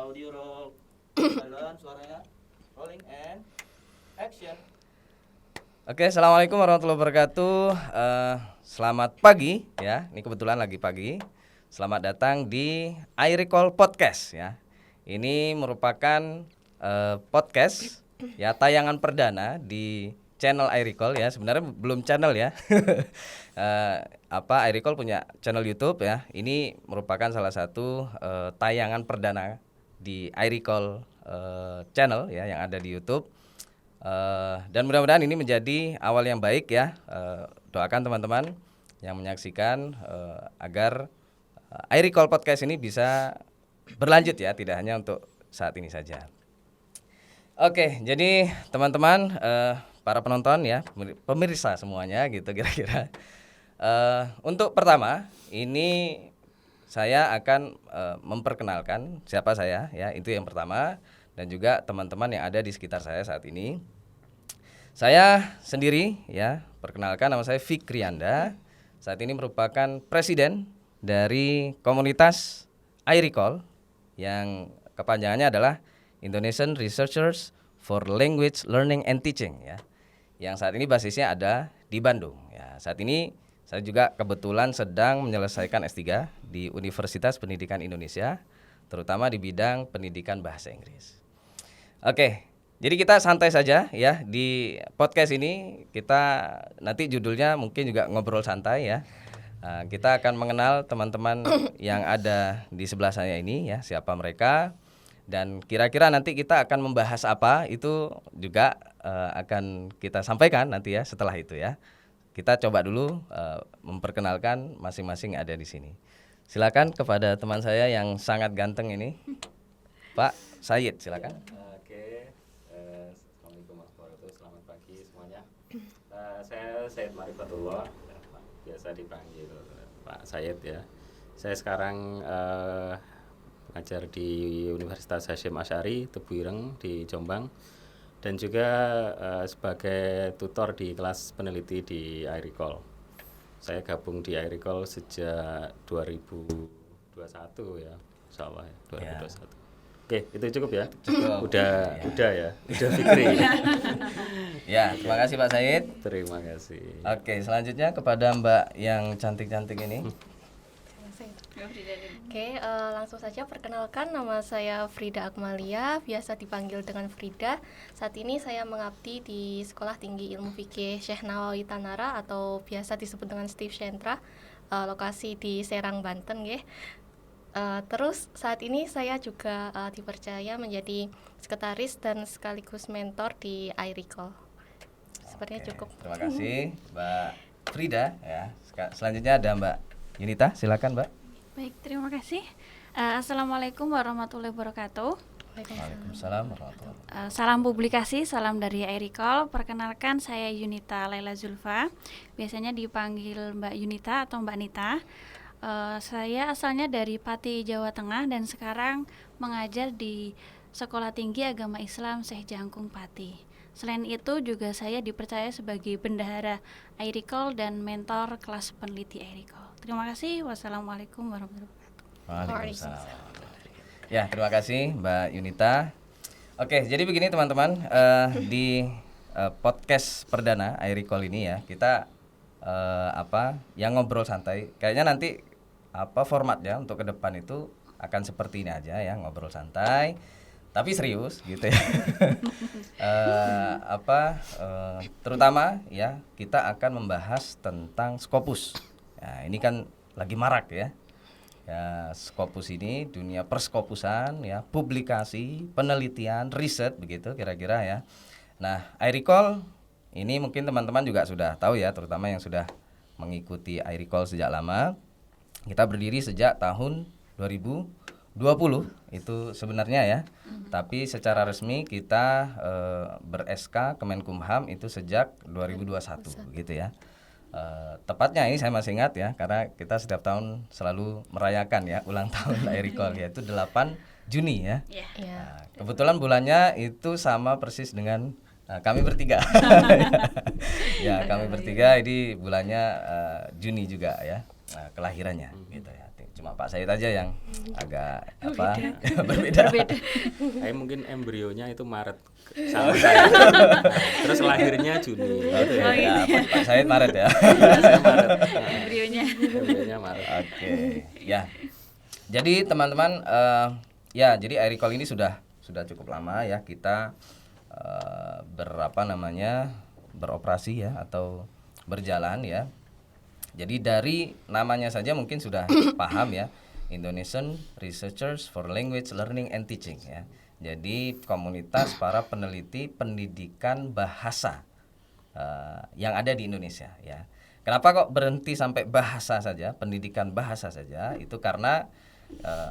Audio roll. Silent, suaranya. Rolling and action. Oke, assalamualaikum warahmatullahi wabarakatuh. Selamat pagi ya. Ini kebetulan lagi pagi. Selamat datang di iRecall Podcast ya. Ini merupakan podcast ya, tayangan perdana di channel iRecall ya. Sebenarnya belum channel ya. iRecall punya channel YouTube ya. Ini merupakan salah satu tayangan perdana di iRecall channel ya yang ada di YouTube. Dan mudah-mudahan ini menjadi awal yang baik ya. Doakan teman-teman yang menyaksikan agar iRecall Podcast ini bisa berlanjut ya, tidak hanya untuk saat ini saja. Oke, jadi teman-teman, para penonton ya, pemirsa semuanya gitu kira-kira. Untuk pertama, ini saya akan memperkenalkan siapa saya ya, itu yang pertama, dan juga teman-teman yang ada di sekitar saya saat ini. Saya sendiri ya, perkenalkan, nama saya Fikrianda. Saat ini merupakan presiden dari komunitas iRecall yang kepanjangannya adalah Indonesian Researchers for Language Learning and Teaching ya. Yang saat ini basisnya ada di Bandung ya. Saat ini saya juga kebetulan sedang menyelesaikan S3 di Universitas Pendidikan Indonesia, terutama di bidang pendidikan bahasa Inggris. Oke, jadi kita santai saja ya di podcast ini. Kita nanti judulnya mungkin juga ngobrol santai ya. Kita akan mengenal teman-teman yang ada di sebelah saya ini ya, siapa mereka, dan kira-kira nanti kita akan membahas apa itu juga akan kita sampaikan nanti ya setelah itu ya. Kita coba dulu memperkenalkan masing-masing ada di sini. Silakan kepada teman saya yang sangat ganteng ini, Pak Said, silakan. Assalamualaikum warahmatullahi wabarakatuh. Selamat pagi semuanya. Saya Said Marifatullah, biasa dipanggil Pak Said ya. Saya sekarang mengajar di Universitas Hasyim Asy'ari Tebu Ireng di Jombang, dan juga sebagai tutor di kelas peneliti di iRecall. Saya gabung di iRecall sejak 2021 ya, insyaallah ya, 2021. Oke, itu cukup ya. Cukup. Udah ya. Udah Fikri. Ya, terima kasih Pak Said. Terima kasih. Oke, selanjutnya kepada Mbak yang cantik-cantik ini. Oke, langsung saja perkenalkan, nama saya Frida Akmalia, biasa dipanggil dengan Frida. Saat ini saya mengabdi di Sekolah Tinggi Ilmu Fikih Syekh Nawawi Tanara atau biasa disebut dengan Steve Sentra, lokasi di Serang, Banten nggih. Terus saat ini saya juga dipercaya menjadi sekretaris dan sekaligus mentor di iRecall. Sepertinya cukup. Terima kasih Mbak Frida ya. Selanjutnya ada Mbak Yunita, silakan Mbak. Baik, terima kasih. Assalamualaikum warahmatullahi wabarakatuh. Waalaikumsalam warahmatullahi wabarakatuh. Salam publikasi, salam dari iRecall. Perkenalkan, saya Yunita Laila Zulfa. Biasanya dipanggil Mbak Yunita atau Mbak Nita. Saya asalnya dari Pati, Jawa Tengah, dan sekarang mengajar di Sekolah Tinggi Agama Islam Syekh Jangkung Pati. Selain itu juga saya dipercaya sebagai bendahara iRecall dan mentor kelas peneliti iRecall. Terima kasih. Wassalamualaikum warahmatullahi wabarakatuh. Waalaikumsalam. Ya, terima kasih Mbak Yunita. Oke, jadi begini teman-teman, di podcast perdana iRecall ini ya, kita yang ngobrol santai. Kayaknya nanti formatnya untuk ke depan itu akan seperti ini aja ya, ngobrol santai tapi serius gitu ya. Terutama ya, kita akan membahas tentang Scopus. Nah, ini kan lagi marak ya. Ya, Scopus ini dunia perskopusan ya, publikasi, penelitian, riset begitu kira-kira ya. Nah, iRecall ini mungkin teman-teman juga sudah tahu ya, terutama yang sudah mengikuti iRecall sejak lama. Kita berdiri sejak tahun 2020 itu sebenarnya ya. Tapi secara resmi kita ber-SK Kemenkumham itu sejak 2021 gitu ya. Tepatnya ini saya masih ingat ya, karena kita setiap tahun selalu merayakan ya ulang tahun iRecall, yaitu 8 Juni ya. Nah, kebetulan bulannya itu sama persis dengan kami bertiga. Kami bertiga ini bulannya Juni juga ya, kelahirannya gitu ya. cuma Pak Said aja yang agak apa berbeda. Saya mungkin embrionya itu Maret sama saya. Terus lahirnya Juni. Gitu ya. Ya, Pak Said Maret ya. Saya Maret. Embrionya. Maret. Oke, ya. Jadi teman-teman, ya, jadi iRecall ini sudah cukup lama ya kita beroperasi ya atau berjalan ya. Jadi dari namanya saja mungkin sudah paham ya, Indonesian Researchers for Language Learning and Teaching ya. Jadi komunitas para peneliti pendidikan bahasa yang ada di Indonesia ya. Kenapa kok berhenti sampai bahasa saja, pendidikan bahasa saja? Itu karena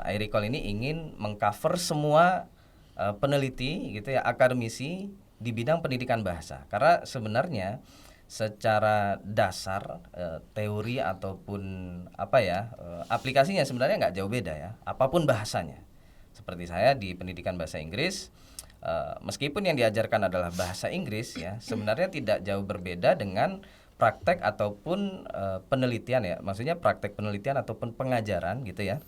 iRecall ini ingin mengcover semua peneliti gitu ya, akademisi di bidang pendidikan bahasa. Karena sebenarnya secara dasar teori ataupun aplikasinya sebenarnya nggak jauh beda ya, apapun bahasanya. Seperti saya di pendidikan bahasa Inggris, meskipun yang diajarkan adalah bahasa Inggris ya, sebenarnya tidak jauh berbeda dengan praktek ataupun penelitian ya, maksudnya praktek penelitian ataupun pengajaran gitu ya,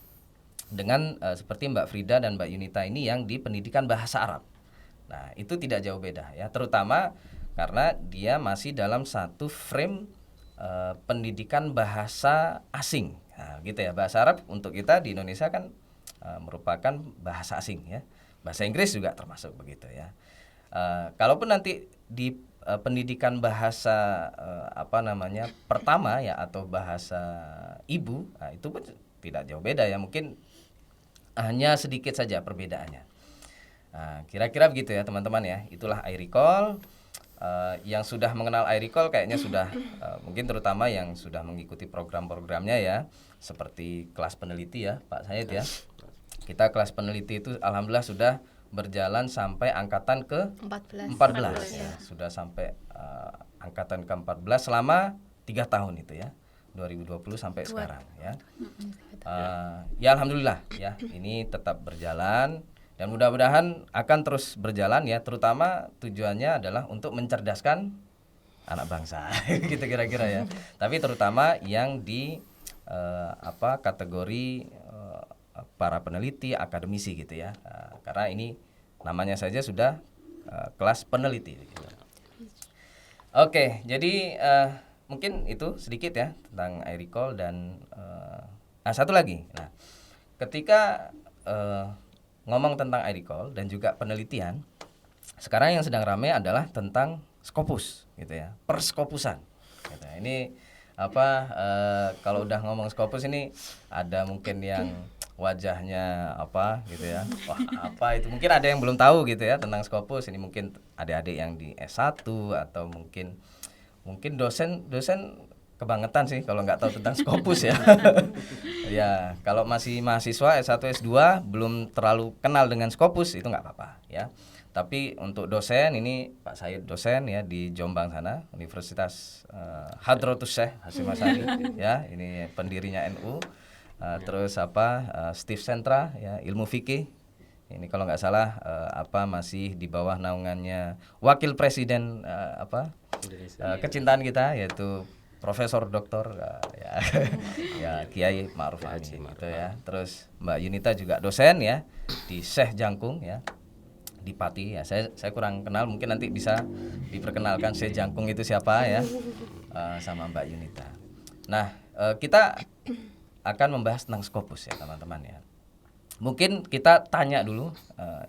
dengan seperti Mbak Frida dan Mbak Yunita ini yang di pendidikan bahasa Arab. Nah, itu tidak jauh beda ya, terutama karena dia masih dalam satu frame pendidikan bahasa asing. Nah, gitu ya. Bahasa Arab untuk kita di Indonesia kan merupakan bahasa asing ya. Bahasa Inggris juga termasuk begitu ya. Kalaupun nanti di pendidikan bahasa pertama ya atau bahasa ibu, nah, itu pun tidak jauh beda ya. Mungkin hanya sedikit saja perbedaannya. Nah, kira-kira begitu ya teman-teman ya. Itulah iRecall. Yang sudah mengenal iRecall kayaknya sudah mungkin terutama yang sudah mengikuti program-programnya ya, seperti kelas peneliti ya Pak Said ya. Kita kelas peneliti itu alhamdulillah sudah berjalan sampai angkatan ke 14 ya. Sudah sampai angkatan ke-14 selama 3 tahun itu ya. 2020 sampai sekarang ya. Ya alhamdulillah ya, ini tetap berjalan. Dan mudah-mudahan akan terus berjalan ya, terutama tujuannya adalah untuk mencerdaskan anak bangsa gitu kira-kira ya. Tapi terutama yang di kategori para peneliti, akademisi gitu ya. Karena ini namanya saja sudah kelas peneliti gitu. Oke, jadi mungkin itu sedikit ya tentang iRecall dan satu lagi. Nah, ketika ngomong tentang iRecall dan juga penelitian, sekarang yang sedang ramai adalah tentang Scopus gitu ya, perskopusan gitu. Ini kalau udah ngomong Scopus ini ada mungkin yang wajahnya apa gitu ya, wah apa itu, mungkin ada yang belum tahu gitu ya tentang Scopus. Ini mungkin adik-adik yang di S1 atau mungkin dosen kebangetan sih kalau nggak tahu tentang Scopus ya. Ya, kalau masih mahasiswa S1 S2 belum terlalu kenal dengan Scopus itu nggak apa-apa ya. Tapi untuk dosen, ini Pak Said dosen ya di Jombang sana, Universitas Hadrotus Syekh Hasyim Asy'ari ya, ini pendirinya NU. Terus Steve Sentra ya, ilmu fikih. Ini kalau nggak salah masih di bawah naungannya Wakil Presiden kecintaan kita, yaitu Profesor Doktor ya Kiai Ma'ruf Amin gitu ya. Terus Mbak Yunita juga dosen ya di Syekh Jangkung ya, di Pati ya. Saya kurang kenal, mungkin nanti bisa diperkenalkan Syekh Jangkung itu siapa ya, sama Mbak Yunita. Nah, kita akan membahas tentang Scopus ya teman-teman ya. Mungkin kita tanya dulu,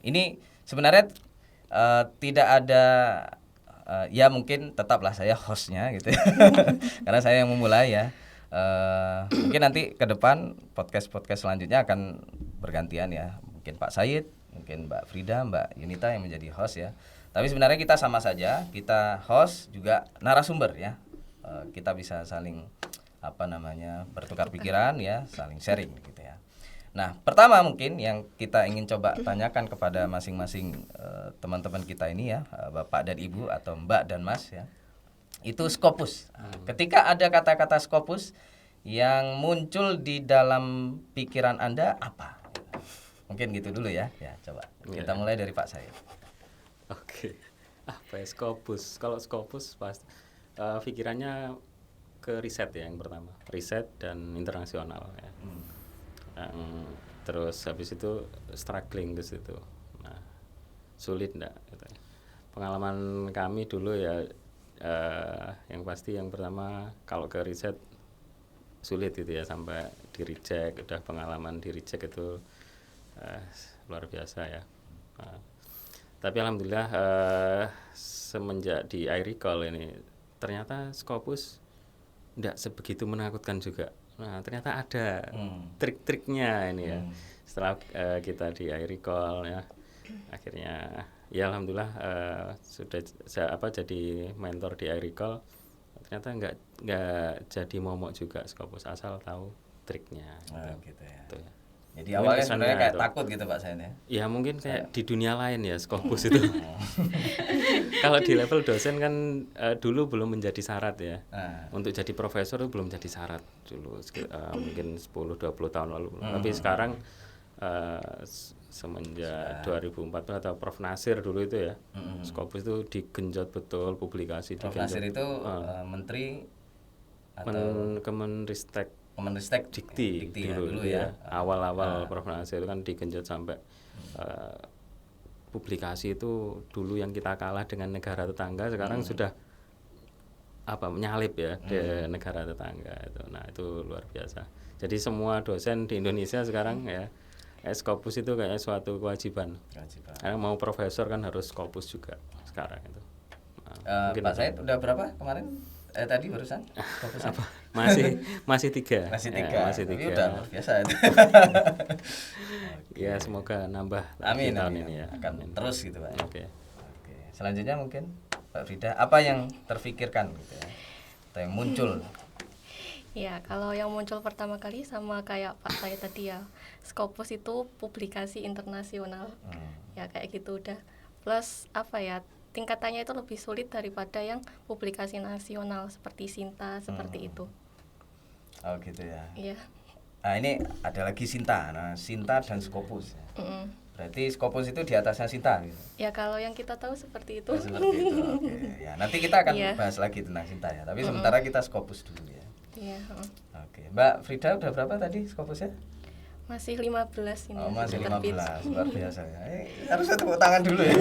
ini sebenarnya tidak ada ya mungkin tetaplah saya hostnya gitu ya. Karena saya yang memulai ya. Mungkin nanti ke depan podcast selanjutnya akan bergantian ya. Mungkin Pak Said, mungkin Mbak Frida, Mbak Yunita yang menjadi host ya. Tapi sebenarnya kita sama saja, kita host juga narasumber ya. Kita bisa saling bertukar pikiran ya, saling sharing gitu ya. Nah, pertama mungkin yang kita ingin coba tanyakan kepada masing-masing teman-teman kita ini ya, Bapak dan Ibu atau Mbak dan Mas ya, itu Scopus. Ketika ada kata-kata Scopus yang muncul di dalam pikiran Anda apa? Mungkin gitu dulu ya. Ya, coba kita mulai dari Pak Said. Oke. Apa ya Scopus? Kalau Scopus pikirannya ke riset ya yang pertama, riset dan internasional ya. Terus habis itu struggling ke situ. Nah, sulit enggak gitu. Pengalaman kami dulu ya yang pasti yang pertama kalau ke riset sulit gitu ya, sampai di reject. Udah pengalaman di reject itu luar biasa ya. Tapi alhamdulillah semenjak di iRecall ini ternyata Scopus tidak sebegitu menakutkan juga. Nah, ternyata ada trik-triknya ini ya. Setelah kita di iRecall ya, akhirnya ya alhamdulillah sudah jadi mentor di iRecall. Ternyata nggak jadi momok juga Scopus, asal tahu triknya. Gitu ya. Gitu ya. Jadi awalnya sebenarnya kayak itu takut gitu Pak Said ya. Ya mungkin kayak di dunia lain ya Scopus itu. Kalau di level dosen kan dulu belum menjadi syarat ya. Untuk jadi profesor itu belum jadi syarat dulu, mungkin 10-20 tahun lalu. Tapi sekarang semenjak 2014 atau Prof Nasir dulu itu ya, Scopus itu digenjot betul, publikasi Prof digenjot. Nasir itu menteri atau Kemenristek Dikti dulu ya. Awal-awal Prof Nasir kan digenjot sampai publikasi itu dulu yang kita kalah dengan negara tetangga, sekarang sudah menyalip ya di negara tetangga itu. Nah, itu luar biasa. Jadi semua dosen di Indonesia sekarang ya Scopus itu kayak suatu kewajiban. Karena mau profesor kan harus Scopus juga sekarang itu. Nah, Pak Said udah berapa kemarin? Tadi barusan Scopus apa? Masih 3. Masih 3. Ya, masih 3. Tapi udah luar biasa itu. Ya semoga nambah Amin, tahun amin. ini ya. Akan terus gitu Pak. Oke. Selanjutnya mungkin Pak Frida, apa yang terfikirkan gitu ya? Atau yang muncul? Ya, kalau yang muncul pertama kali sama kayak Pak saya tadi ya, Scopus itu publikasi internasional. Ya kayak gitu udah. Plus apa ya, tingkatannya itu lebih sulit daripada yang publikasi nasional seperti Sinta, seperti itu. Oh gitu ya. Iya. Nah ini ada lagi Sinta, Sinta dan Scopus. Berarti Scopus itu di atasnya Sinta gitu. Ya kalau yang kita tahu seperti itu. Seperti itu. Oke. Ya, nanti kita akan Iya. bahas lagi tentang Sinta ya. Tapi sementara kita Scopus dulu ya. Iya. Oke. Mbak Frida udah berapa tadi Scopusnya? Masih 15 ini. Oh, masih terbit. 15. Luar biasa ya. Harusnya tepuk tangan dulu ya.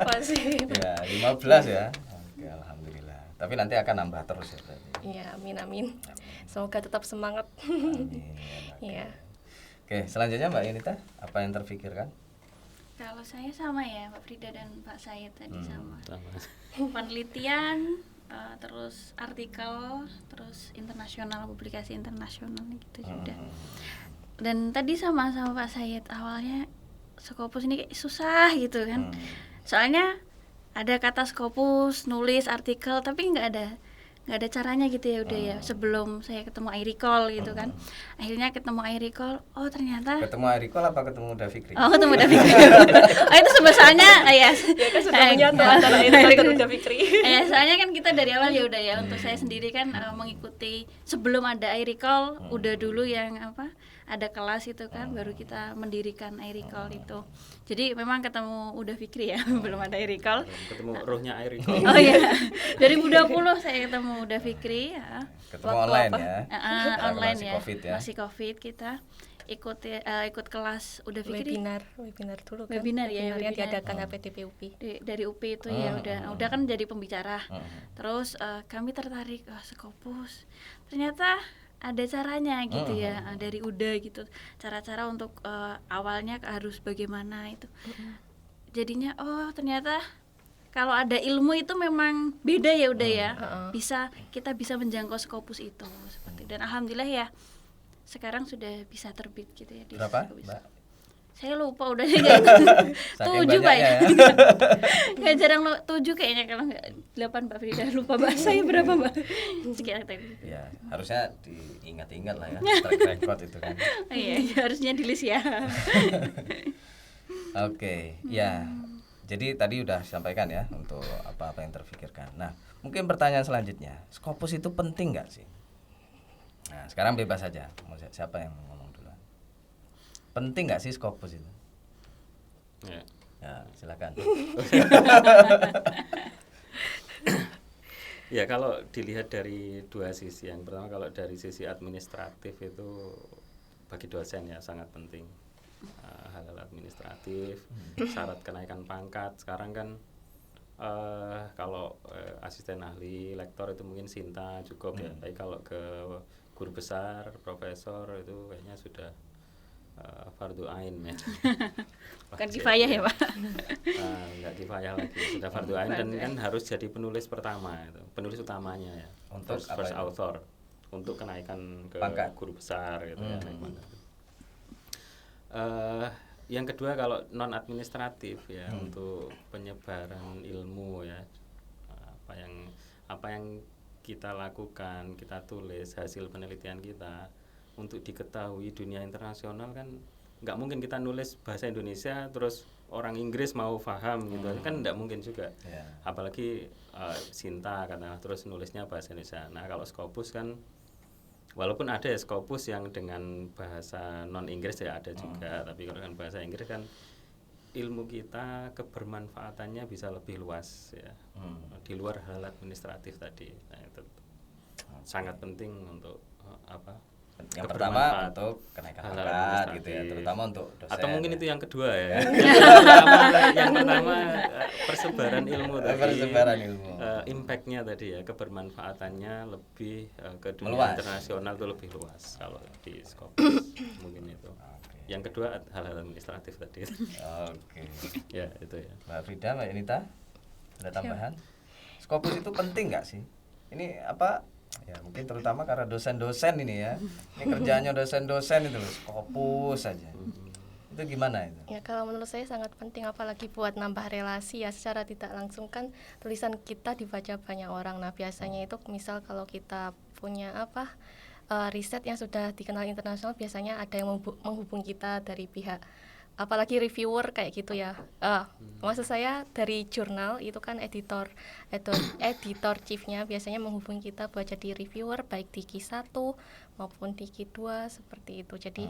Masih. Ya, 15 ya. Oke, alhamdulillah. Tapi nanti akan nambah terus ya berarti. Iya, amin. Semoga tetap semangat. Amin. Iya. Oke, selanjutnya Mbak Yunita, apa yang terfikirkan? Kalau saya sama ya, Pak Frida dan Pak Said tadi sama. Sama. Penelitian, terus artikel, terus internasional, publikasi internasional gitu sudah. Dan tadi sama Pak Said, awalnya Scopus ini kayak susah gitu kan. Soalnya ada kata Scopus, nulis artikel, tapi nggak ada caranya gitu ya udah ya. Sebelum saya ketemu iRecall gitu kan, akhirnya ketemu iRecall, oh ternyata Ketemu iRecall apa ketemu Davikri? oh ketemu Davikri. Oh itu sebesarnya ya Kan sudah menyatu antara iRecall dan Davikri. ya soalnya kan kita dari awal ya udah ya untuk saya sendiri kan mengikuti sebelum ada iRecall udah dulu yang ada kelas itu kan baru kita mendirikan iRecall itu. Jadi memang ketemu udah Fikri ya belum ada iRecall. Ketemu rohnya iRecall. Oh iya 2020 saya ketemu udah Fikri ya. Ketemu online ya. Online Masih ya. COVID ya. Masih COVID kita ikut kelas udah Fikri. Webinar dulu kan. Webinar ya, yang webinar. diadakan APTP UPI. Dari UP itu ya udah kan jadi pembicara. Terus kami tertarik Scopus. Ternyata ada caranya gitu ya dari UDA gitu. Cara-cara untuk awalnya harus bagaimana itu. Jadinya oh ternyata kalau ada ilmu itu memang beda ya udah ya. Kita bisa menjangkau Scopus itu seperti. Dan alhamdulillah ya sekarang sudah bisa terbit gitu ya di Berapa, Scopus. Mbak? Saya lupa udah 7 Saking Pak ya. banyaknya Nggak jarang 7 kayaknya kalau nggak 8 Mbak Frida lupa bahasa ya berapa Mbak. Sekian tadi. Ya, harusnya diingat-ingat lah ya track record itu kan. Iya, harusnya di list ya. Oke, ya. Jadi tadi udah disampaikan ya untuk apa-apa yang terfikirkan. Nah, mungkin pertanyaan selanjutnya, Scopus itu penting nggak sih? Nah, sekarang bebas saja. Siapa yang ngomong duluan? Penting nggak sih Scopus itu? Ya. Ya, silakan. Ya kalau dilihat dari dua sisi, yang pertama kalau dari sisi administratif itu bagi dosen ya sangat penting. Hal-hal administratif, syarat kenaikan pangkat sekarang kan kalau asisten ahli, lektor itu mungkin Sinta cukup ya. Tapi kalau ke guru besar, profesor itu kayaknya sudah fardu ain ya. Bukan kifayah ya Pak? Nggak kifayah lagi, sudah fardu ain dan kan harus jadi penulis pertama itu, penulis utamanya ya. Untuk first apa itu? author untuk kenaikan ke Pangkat. guru besar gitu ya. Naik pangkat. Yang kedua kalau non administratif ya, untuk penyebaran ilmu ya, apa yang kita lakukan, kita tulis hasil penelitian kita untuk diketahui dunia internasional kan nggak mungkin kita nulis bahasa Indonesia terus orang Inggris mau paham gitu kan nggak mungkin juga. Apalagi Sinta karena terus nulisnya bahasa Indonesia. Nah kalau Scopus kan walaupun ada ya Scopus yang dengan bahasa non Inggris ya ada juga, tapi kalau dengan bahasa Inggris kan ilmu kita kebermanfaatannya bisa lebih luas ya, di luar hal administratif tadi. Nah itu sangat penting untuk Yang pertama untuk kenaikan hal-hal pangkat administratif. gitu ya, terutama untuk dosen. Atau mungkin ya. itu yang kedua ya. yang pertama persebaran ilmu tadi. Persebaran ilmu. Impactnya tadi ya, kebermanfaatannya lebih ke dunia Meluas. internasional itu lebih luas kalau di Scopus mungkin itu. Yang kedua hal-hal administratif tadi. Oke. Ya itu ya. Mbak Frida, Mbak Yunita, ada tambahan? Scopus itu penting nggak sih? Ini apa? Ya mungkin terutama karena dosen-dosen ini ya. Ini kerjaannya dosen-dosen itu loh, Scopus saja. Itu gimana itu? Ya kalau menurut saya sangat penting, apalagi buat nambah relasi ya, secara tidak langsung kan tulisan kita dibaca banyak orang. Nah biasanya itu misal kalau kita punya riset yang sudah dikenal internasional, biasanya ada yang menghubung kita dari pihak, apalagi reviewer kayak gitu ya. Maksud saya dari jurnal itu kan editor chiefnya biasanya menghubungi kita buat jadi reviewer baik di Q1 maupun di Q2 seperti itu. Jadi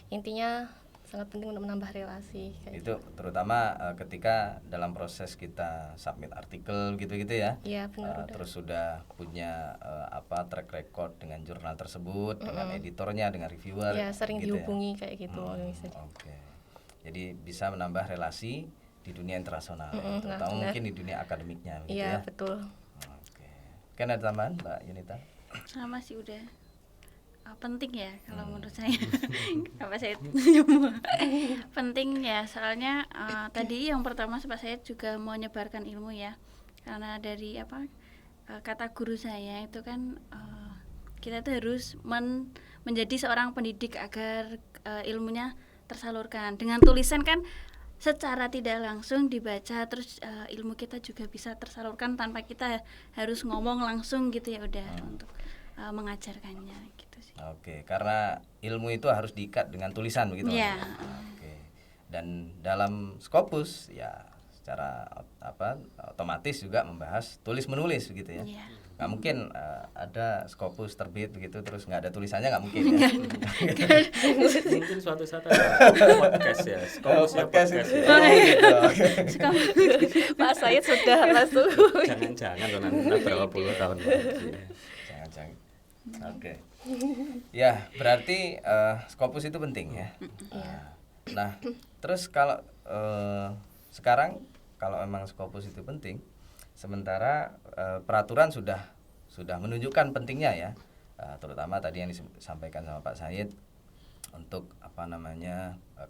intinya sangat penting untuk menambah relasi kayak Itu terutama ketika dalam proses kita submit artikel gitu-gitu ya. Iya benar. Terus sudah punya track record dengan jurnal tersebut, dengan editornya, dengan reviewer. Ya sering gitu dihubungi kayak gitu. Oke. Jadi bisa menambah relasi di dunia internasional, terutama benar. mungkin di dunia akademiknya gitu Iya ya. betul. Oke. Kan ada tambahan Mbak Yunita? Sama sih udah penting ya kalau menurut saya. Apa saya penting ya, soalnya tadi yang pertama Pak saya juga mau menyebarkan ilmu ya, karena dari kata guru saya itu kan kita tuh harus menjadi seorang pendidik agar ilmunya tersalurkan. Dengan tulisan kan secara tidak langsung dibaca, terus ilmu kita juga bisa tersalurkan tanpa kita harus ngomong langsung gitu ya, udah untuk mengajarkannya gitu sih. Oke, karena ilmu itu harus diikat dengan tulisan begitu. Iya. Oke. Dan dalam Scopus ya secara otomatis juga membahas tulis menulis begitu ya. Iya. Nggak mungkin ada Scopus terbit begitu terus nggak ada tulisannya, nggak mungkin ya. Mungkin suatu saat ada podcast ya, Scopus ya podcast ya. Gitu. Oke. Pak Said sudah langsung. Jangan-jangan loh nanti berapa puluh tahun lagi. Jangan-jangan. Oke. Ya, berarti Scopus itu penting ya. Nah, terus kalau sekarang kalau memang Scopus itu penting, sementara peraturan sudah menunjukkan pentingnya ya, terutama tadi yang disampaikan sama Pak Said untuk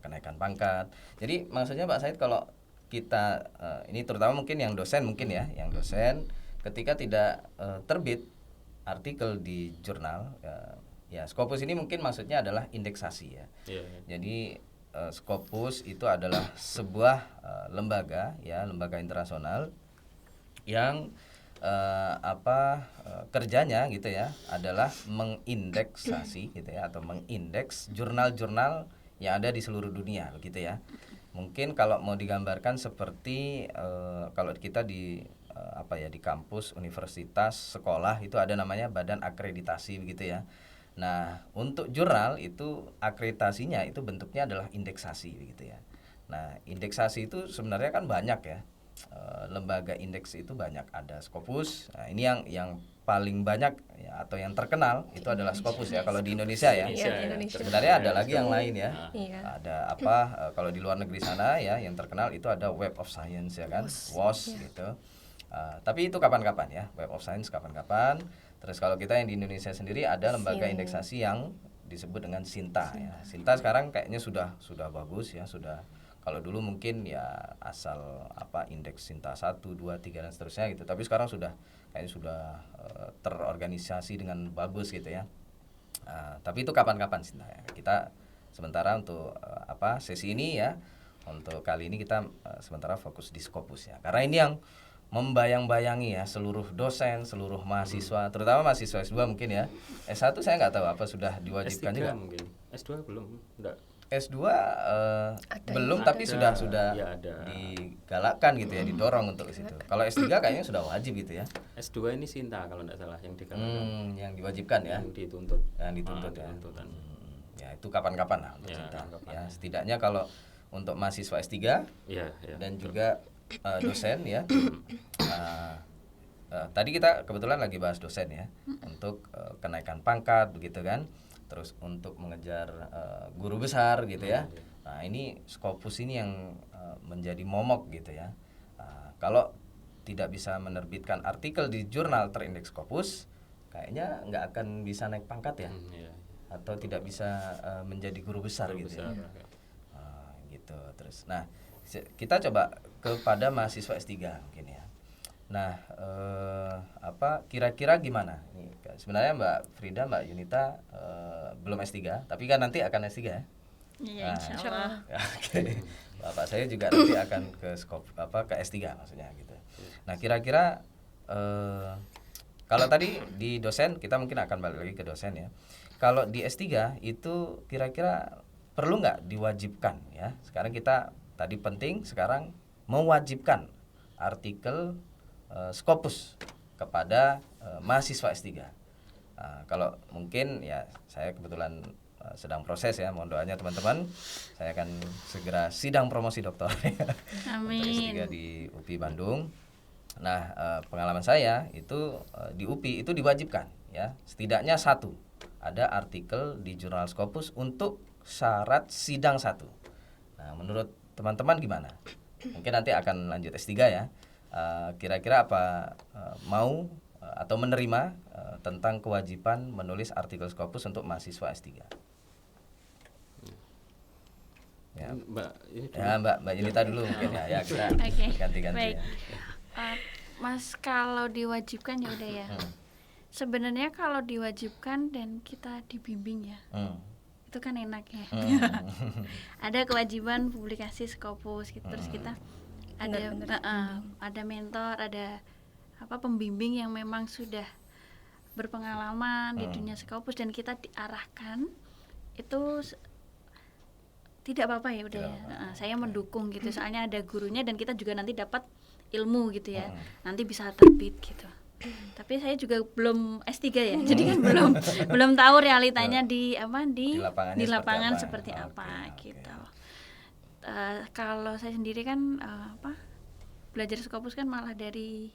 kenaikan pangkat. Jadi maksudnya Pak Said kalau kita ini terutama mungkin yang dosen ketika tidak terbit artikel di jurnal ya Scopus ini mungkin maksudnya adalah indeksasi ya. Jadi Scopus itu adalah sebuah lembaga internasional yang kerjanya gitu ya adalah mengindeksasi gitu ya, atau mengindeks jurnal-jurnal yang ada di seluruh dunia begitu ya. Mungkin kalau mau digambarkan seperti kalau kita di di kampus, universitas, sekolah itu ada namanya badan akreditasi begitu ya. Nah, untuk jurnal itu akreditasinya itu bentuknya adalah indeksasi begitu ya. Nah, indeksasi itu sebenarnya kan banyak ya. Lembaga indeks itu banyak, ada Scopus. Nah, ini yang paling banyak ya, atau yang terkenal itu adalah Scopus ya kalau di Indonesia ya. Iya, di Indonesia. Sebenarnya ada lagi yang lain ya. Iya. Ada apa kalau di luar negeri sana ya yang terkenal itu ada Web of Science ya kan, WOS gitu. Tapi itu kapan-kapan ya, Web of Science kapan-kapan. Terus kalau kita yang di Indonesia sendiri ada lembaga indeksasi yang disebut dengan Sinta ya. Sinta sekarang kayaknya sudah bagus ya, sudah. Kalau dulu mungkin ya asal apa indeks Sinta 1, 2, 3 dan seterusnya gitu. Tapi sekarang kayaknya sudah terorganisasi dengan bagus gitu ya. Tapi itu kapan-kapan Sinta ya. Kita sementara untuk sesi ini ya, untuk kali ini kita sementara fokus di Scopus ya. Karena ini yang membayang-bayangi ya seluruh dosen, seluruh mahasiswa, terutama mahasiswa S2 mungkin ya. S1 saya nggak tahu apa sudah diwajibkan S3 juga. mungkin. S2 belum, enggak. S2 belum tapi sudah ya, ada. digalakkan gitu ya, didorong untuk ke situ. Kalau S3 kayaknya sudah wajib gitu ya. S2 ini Sinta kalau enggak salah yang dikatakan. Yang diwajibkan ya. Yang dituntut. Yang dituntut ya. Tuntutan. Ya itu kapan-kapan lah untuk Ya, Sinta. kapan-kapan. Ya setidaknya kalau untuk mahasiswa S3 Iya. dan juga dosen ya. Tadi kita kebetulan lagi bahas dosen ya, untuk kenaikan pangkat begitu kan. Terus untuk mengejar guru besar gitu ya. Nah ini Scopus ini yang menjadi momok gitu ya. Kalau tidak bisa menerbitkan artikel di jurnal terindeks Scopus, kayaknya nggak akan bisa naik pangkat ya, Iya. atau tidak bisa menjadi guru besar gitu ya. Gitu terus. Nah kita coba kepada mahasiswa S3 mungkin ya. Nah, kira-kira gimana? Nih, sebenarnya Mbak Frida, Mbak Yunita belum S3, tapi kan nanti akan S3 ya. Iya, insyaallah. Oke. Bapak saya juga nanti akan ke S3 maksudnya gitu. Nah, kira-kira kalau tadi di dosen kita mungkin akan balik lagi ke dosen ya. Kalau di S3 itu kira-kira perlu nggak diwajibkan ya? Sekarang kita tadi penting, sekarang mewajibkan artikel Scopus kepada mahasiswa S3. Kalau mungkin ya saya kebetulan sedang proses ya, mohon doanya teman-teman. Saya akan segera sidang promosi doktor Amin. untuk S3 di UPI Bandung. Nah, pengalaman saya itu di UPI itu diwajibkan ya, setidaknya 1 ada artikel di jurnal Scopus untuk syarat sidang 1. Nah, menurut teman-teman gimana? Mungkin nanti akan lanjut S3 ya. Kira-kira apa mau atau menerima tentang kewajiban menulis artikel Scopus untuk mahasiswa S3? Ya, Mbak Yunita dulu mungkin ya kita Oke. ganti-ganti Baik. ya. Mas, kalau diwajibkan ya udah ya. Sebenarnya kalau diwajibkan dan kita dibimbing ya, itu kan enak ya. Ada kewajiban publikasi Scopus gitu, terus kita ada mentor, ada pembimbing yang memang sudah berpengalaman di dunia Scopus dan kita diarahkan itu tidak apa-apa ya udah ya. Saya mendukung gitu, soalnya ada gurunya dan kita juga nanti dapat ilmu gitu ya. Nanti bisa terbit gitu. Tapi saya juga belum S3 ya. Jadi kan belum tahu realitanya di lapangan seperti apa gitu. Kalau saya sendiri kan belajar Scopus kan malah dari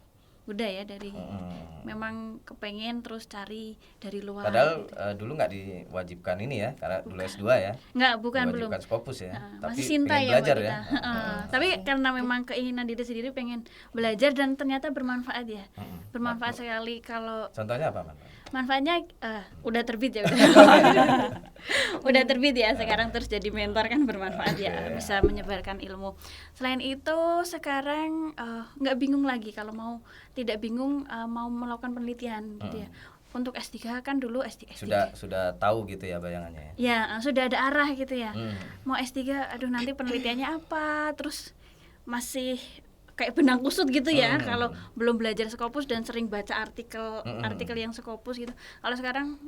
memang kepengen terus cari dari luar. Padahal gitu. Dulu nggak diwajibkan ini ya, karena dulu S2 ya. Bukan belum. Diwajibkan Scopus ya. Tapi Masih Sinta pengen ya belajar Mbak ya. Dita. Tapi karena memang keinginan diri sendiri pengen belajar dan ternyata bermanfaat ya. Bermanfaat sekali. Kalau Contohnya apa, Man? manfaatnya udah terbit ya udah terbit ya sekarang, terus jadi mentor kan bermanfaat ya, bisa menyebarkan ilmu. Selain itu sekarang nggak bingung lagi, kalau tidak bingung mau melakukan penelitian gitu ya. Untuk S3 kan dulu S3 sudah tahu gitu ya bayangannya ya. Ya, sudah ada arah gitu ya. Mau S3 aduh nanti penelitiannya apa, terus masih kayak benang kusut gitu ya kalau belum belajar Scopus dan sering baca artikel yang Scopus gitu. Kalau sekarang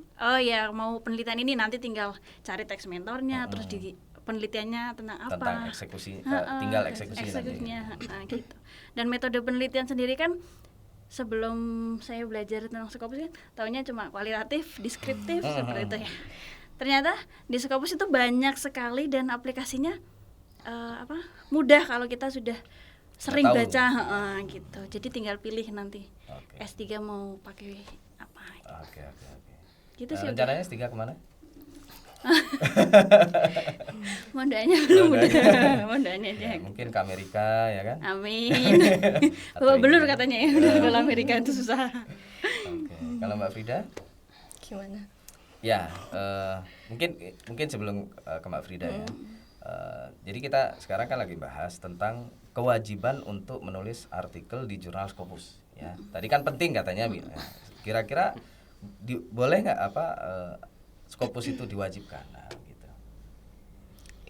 mau penelitian ini nanti tinggal cari teks mentornya, terus di penelitiannya tentang apa, tentang eksekusi, tinggal eksekusinya gitu. Dan metode penelitian sendiri kan sebelum saya belajar tentang Scopus kan taunya cuma kualitatif, deskriptif seperti itu ya. Ternyata di Scopus itu banyak sekali dan aplikasinya mudah kalau kita sudah sering baca gitu. Jadi tinggal pilih nanti S3 mau pakai Oke. Gitu sih. Rencananya S3 kemana? Mondanya belum udah. Mondanya aja. Ya, mungkin ke Amerika ya kan? Amin. Atau Bawa belur Inggris. katanya ya, udah kalau Amerika itu susah. Oke. Kalau Mbak Frida? Gimana? Ya, mungkin sebelum ke Mbak Frida ya. Jadi kita sekarang kan lagi bahas tentang kewajiban untuk menulis artikel di jurnal Scopus. Ya, tadi kan penting katanya. Kira-kira boleh nggak Scopus itu diwajibkan? Nah, gitu.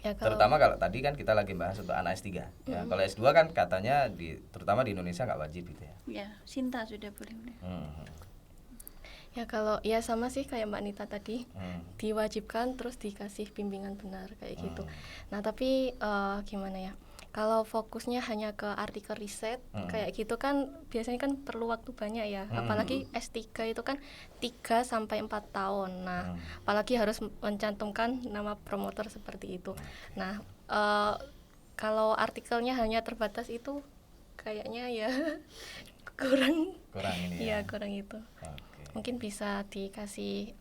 Ya, Terutama kalau tadi kan kita lagi bahas untuk anak S3. Ya, kalau S2 kan katanya terutama di Indonesia nggak wajib gitu ya. Ya, Sinta sudah boleh. ya kalau ya sama sih kayak Mbak Nita tadi, diwajibkan terus dikasih bimbingan benar kayak gitu. Nah tapi gimana ya, kalau fokusnya hanya ke artikel riset kayak gitu kan biasanya kan perlu waktu banyak ya, apalagi S3 itu kan 3-4 tahun. Nah apalagi harus mencantumkan nama promotor seperti itu. Nah kalau artikelnya hanya terbatas itu kayaknya ya kurang ini ya ya. kurang itu. Oke. Mungkin bisa dikasih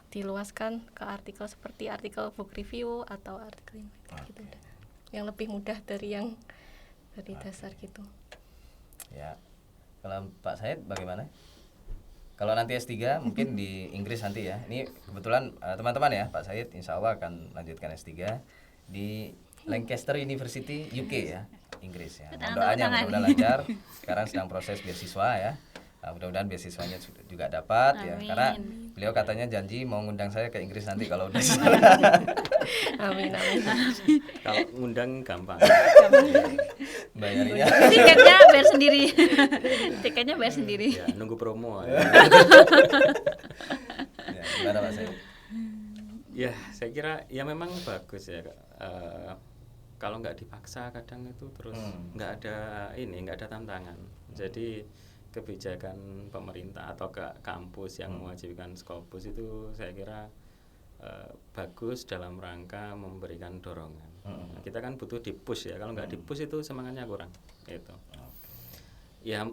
diluaskan ke artikel seperti artikel book review atau artikel gitu udah. Yang lebih mudah dari dasar gitu. Ya. Kalau Pak Said bagaimana? Kalau nanti S3 mungkin di Inggris nanti ya. Ini kebetulan teman-teman ya, Pak Said insya Allah akan lanjutkan S3 di Lancaster University UK ya, Inggris ya. Doanya mudah-mudahan lancar. Sekarang sedang proses beasiswa ya. Nah, mudah-mudahan beasiswanya juga dapat. Ya, karena beliau katanya janji mau ngundang saya ke Inggris nanti kalau udah Amin. Kalau ngundang gampang. bayarnya. Tiketnya bayar sendiri. Tiketnya bayar sendiri. Ya, nunggu promo. Ya. Ya, gimana Pak Said? Ya, saya kira ya memang bagus ya. Kalau nggak dipaksa kadang itu terus nggak ada tantangan. Jadi kebijakan pemerintah atau ke kampus yang mewajibkan Scopus itu saya kira bagus dalam rangka memberikan dorongan. Nah, kita kan butuh di-push ya. Kalau nggak di-push itu semangatnya kurang. Gitu. Ya,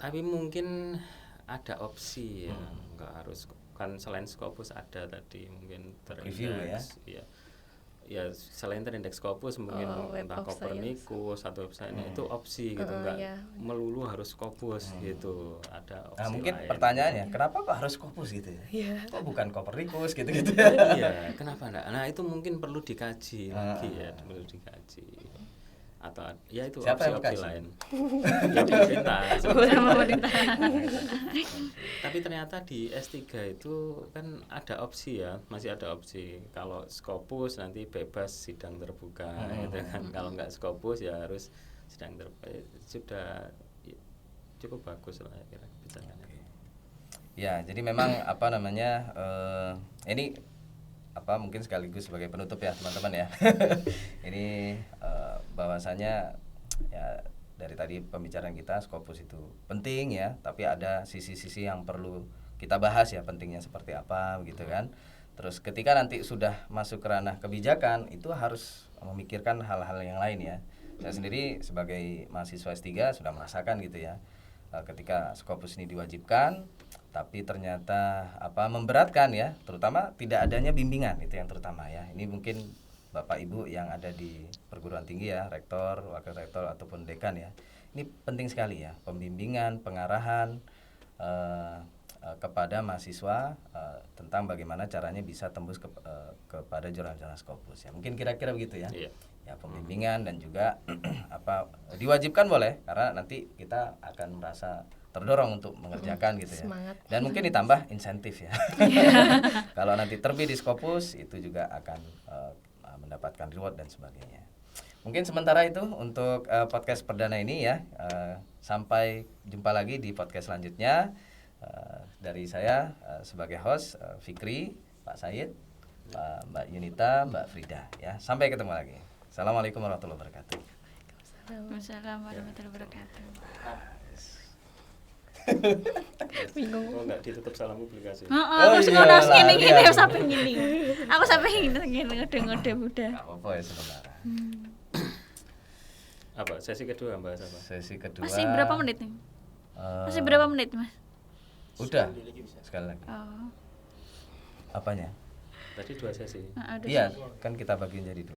tapi mungkin ada opsi ya. Nggak harus kan selain Scopus ada tadi mungkin Review terindeks ya selain terindeks Scopus mungkin Web entah of Copernicus atau website itu opsi gitu nggak melulu harus Scopus gitu, ada opsi Nah, mungkin lain. pertanyaannya kenapa kok harus Scopus gitu ya? Iya. Kok bukan Copernicus gitu ya? Iya, kenapa enggak? Nah, itu mungkin perlu dikaji lagi ya, perlu dikaji. Atau ya itu Siapa yang opsi-opsi mengkaji? lain. Ya pemerintah. Tapi ternyata di S3 itu kan ada opsi ya, masih ada opsi. Kalau Scopus nanti bebas sidang terbuka gitu kan. Kalau enggak Scopus ya harus sidang terbuka. Sudah ya, cukup bagus lah kira kebijakannya. Ya, jadi memang ini mungkin sekaligus sebagai penutup ya teman-teman ya. Ini bahwasanya ya dari tadi pembicaraan kita Scopus itu penting ya, tapi ada sisi-sisi yang perlu kita bahas ya, pentingnya seperti apa gitu kan. Terus ketika nanti sudah masuk ke ranah kebijakan itu harus memikirkan hal-hal yang lain ya. Saya sendiri sebagai mahasiswa S3 sudah merasakan gitu ya. Ketika Scopus ini diwajibkan tapi ternyata memberatkan ya, terutama tidak adanya bimbingan, itu yang terutama ya. Ini mungkin Bapak Ibu yang ada di perguruan tinggi ya, rektor, wakil rektor ataupun dekan ya. Ini penting sekali ya, pembimbingan, pengarahan kepada mahasiswa tentang bagaimana caranya bisa tembus kepada jurnal-jurnal Scopus ya. Mungkin kira-kira begitu ya. Iya. Ya, pembimbingan dan juga diwajibkan boleh karena nanti kita akan merasa terdorong untuk mengerjakan gitu ya. Semangat. Dan mungkin ditambah insentif ya. Kalau nanti terbit di Scopus itu juga akan mendapatkan reward dan sebagainya. Mungkin sementara itu untuk podcast perdana ini ya. Sampai jumpa lagi di podcast selanjutnya. Dari saya sebagai host Fikri, Pak Said, Mbak Yunita, Mbak Frida ya. Sampai ketemu lagi. Assalamualaikum warahmatullahi wabarakatuh. Waalaikumsalam warahmatullahi wabarakatuh. Bingung. Oh, enggak ditutup salam publikasi. Terus iya, ngono lah, ngene-ngene iya. sampai ngene. Aku sampai ngene ngode-ngode udah. Gak apa-apa ya sementara. Apa sesi kedua bahas apa? Sesi kedua. Masih berapa menit nih? Masih berapa menit, Mas? Udah. Sekali lagi. Oh. Apanya? Tadi 2 sesi. Aduh. Iya, kan kita bagi jadi 2.